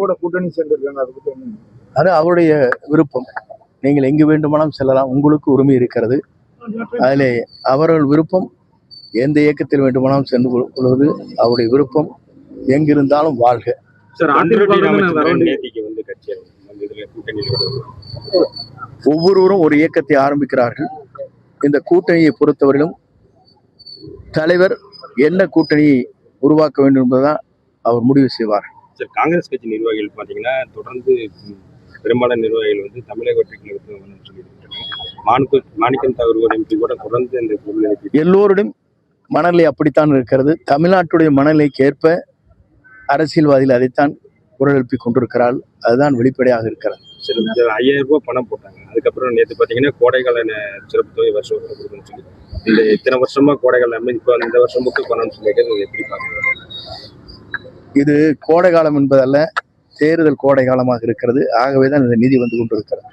கூட கூட்டணி சேர்ந்திருக்காங்க. அதை பத்தி என்ன? அது அவருடைய விருப்பம். நீங்கள் எங்கு வேண்டுமானாலும் செல்லலாம், உங்களுக்கு உரிமை இருக்கிறது. அதிலே அவர்கள் விருப்பம். எந்த இயக்கத்தில் வேண்டுமானாலும் சென்று கொள்வது அவருடைய விருப்பம். எங்கிருந்தாலும் வாழ்க. ஒவ்வொருவரும் ஒரு இயக்கத்தை ஆரம்பிக்கிறார்கள். இந்த கூட்டணியை பொறுத்தவரையிலும் தலைவர் என்ன கூட்டணியை உருவாக்க வேண்டும் என்பதுதான் அவர் முடிவு செய்வார். காங்கிரஸ் கட்சி நிர்வாகிகள் பாத்தீங்கன்னா தொடர்ந்து பெரும்பாலான நிர்வாகிகள் வந்து தமிழக வெற்றி கழகத்தில் சொல்லியிருக்காங்க. மாணிக்கம் தாகூர் எம்பி கூட தொடர்ந்து இந்த எல்லோருடைய மனநிலை அப்படித்தான் இருக்கிறது. தமிழ்நாட்டுடைய மனநிலைக்கு ஏற்ப அரசியல்வாதிகள் அதைத்தான் குரல் எழுப்பி கொண்டிருக்கிறாள். அதுதான் வெளிப்படையாக இருக்கிறது. 5000 ரூபாய் பணம் போட்டாங்க. அதுக்கப்புறம் நேற்று பாத்தீங்கன்னா கோடைகால சிறப்பு தொகை வருஷம் கொடுக்கணும்னு சொல்லி இந்த இத்தனை வருஷமா கோடைகால இப்போ இந்த வருஷம் மட்டும் பணம்னு சொல்லிட்டு எப்படி பாக்குறாங்க? இது கோடை காலம் என்பதல்ல, தேர்தல் கோடை காலமாக இருக்கிறது. ஆகவேதான் இந்த நிதி வந்து கொண்டிருக்கிறது.